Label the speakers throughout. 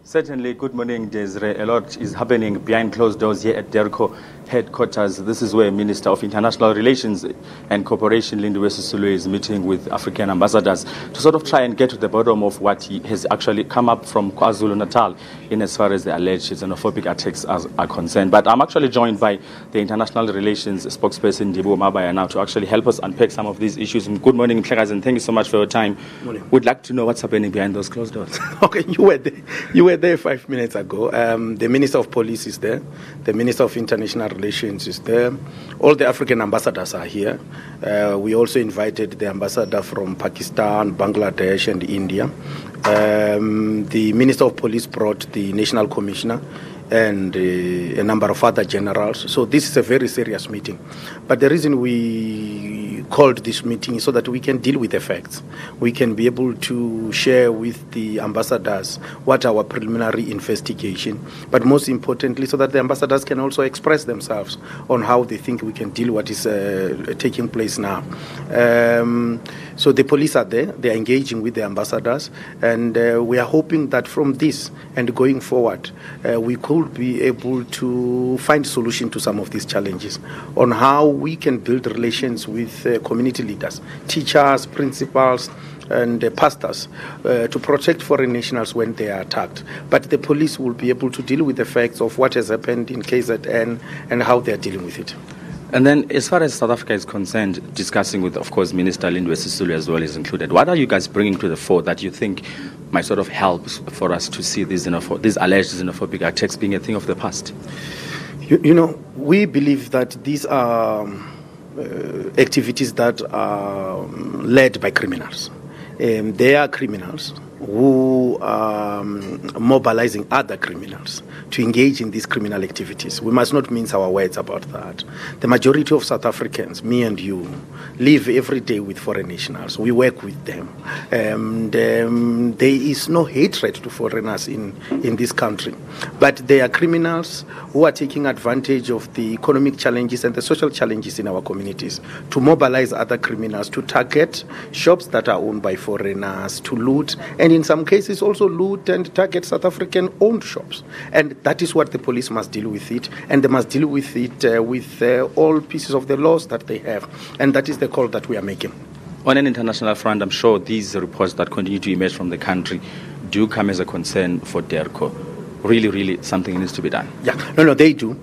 Speaker 1: Certainly. Good morning, Desiree. A lot is happening behind closed doors here at DERCO headquarters. This is where Minister of International Relations and Cooperation, Lindiwe Sisulu, is meeting with African ambassadors to sort of try and get to the bottom of what has actually come up from KwaZulu-Natal in as far as the alleged xenophobic attacks are concerned. But I'm actually joined by the International Relations spokesperson, Lindiwe Sisulu, now to actually help us unpack some of these issues. Good morning, Mhlekazi, and thank you so much for your time.
Speaker 2: Morning.
Speaker 1: We'd like to know what's happening behind those closed doors.
Speaker 2: Okay, you were there 5 minutes ago. The Minister of Police is there. The Minister of International Relations is there. All the African ambassadors are here. We also invited the ambassador from Pakistan, Bangladesh, and India. The Minister of Police brought the National Commissioner and a number of other generals. So this is a very serious meeting. But the reason we called this meeting is so that we can deal with the facts. We can be able to share with the ambassadors what our preliminary investigation, but most importantly, so that the ambassadors can also express themselves on how they think we can deal what is taking place now. So the police are there, they are engaging with the ambassadors, and we are hoping that from this and going forward, we could be able to find solution to some of these challenges on how we can build relations with community leaders, teachers, principals, and pastors to protect foreign nationals when they are attacked. But the police will be able to deal with the facts of what has happened in KZN and how they are dealing with it.
Speaker 1: And then, as far as South Africa is concerned, discussing with, of course, Minister Lindiwe Sisulu as well is included, what are you guys bringing to the fore that you think might sort of help for us to see these alleged xenophobic attacks being a thing of the past?
Speaker 2: You know, we believe that these are activities that are led by criminals. They are criminals who are mobilizing other criminals to engage in these criminal activities. We must not mince our words about that. The majority of South Africans, me and you, live every day with foreign nationals. We work with them. And there is no hatred to foreigners in this country. But they are criminals who are taking advantage of the economic challenges and the social challenges in our communities to mobilize other criminals, to target shops that are owned by foreigners, to loot, and in some cases also loot and target South African-owned shops. And that is what the police must deal with it, and they must deal with it with all pieces of the laws that they have. And that is the call that we are making.
Speaker 1: On an international front, I'm sure these reports that continue to emerge from the country do come as a concern for DERCO. Really something needs to be done.
Speaker 2: Yeah, no, they do.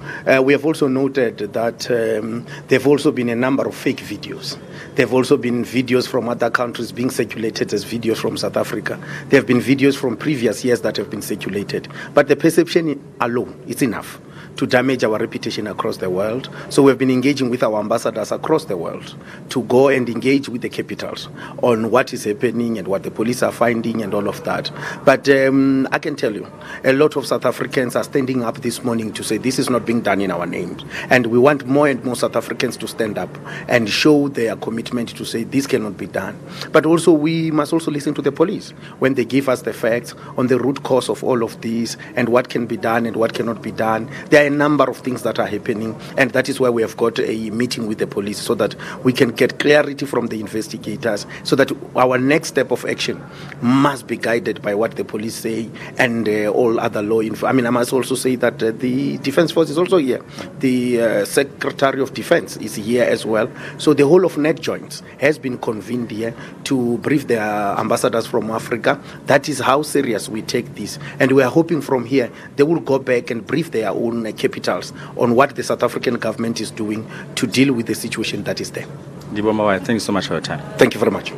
Speaker 2: We have also noted that there have also been a number of fake videos. There have also been videos from other countries being circulated as videos from South Africa. There have been videos from previous years that have been circulated. But the perception alone is enough to damage our reputation across the world. So we've been engaging with our ambassadors across the world to go and engage with the capitals on what is happening and what the police are finding and all of that. But I can tell you, a lot of South Africans are standing up this morning to say this is not being done in our names. And we want more and more South Africans to stand up and show their commitment to say this cannot be done. But also we must also listen to the police when they give us the facts on the root cause of all of this and what can be done and what cannot be done. There are a number of things that are happening, and that is why we have got a meeting with the police so that we can get clarity from the investigators, so that our next step of action must be guided by what the police say and all other law I must also say that the Defence Force is also here. The Secretary of Defence is here as well. So the whole of NetJoints has been convened here to brief the ambassadors from Africa. That is how serious we take this, and we are hoping from here they will go back and brief their own capitals on what the South African government is doing to deal with the situation that is there.
Speaker 1: Lindiwe Sisulu, thank you so much for your time.
Speaker 2: Thank you very much.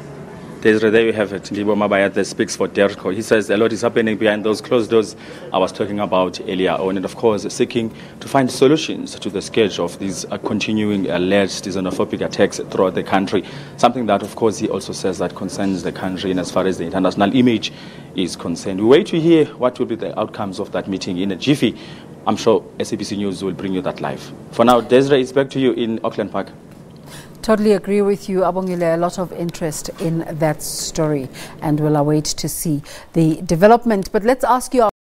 Speaker 1: There you have it. Lindiwe Sisulu that speaks for DERCO. He says a lot is happening behind those closed doors I was talking about earlier on, and of course seeking to find solutions to the scourge of these continuing alleged xenophobic attacks throughout the country. Something that, of course, he also says that concerns the country and as far as the international image is concerned. We wait to hear what will be the outcomes of that meeting in a jiffy. I'm sure SABC News will bring you that live. For now, Desiree, it's back to you in Auckland Park.
Speaker 3: Totally agree with you, Abongile. A lot of interest in that story, and we'll await to see the development. But let's ask you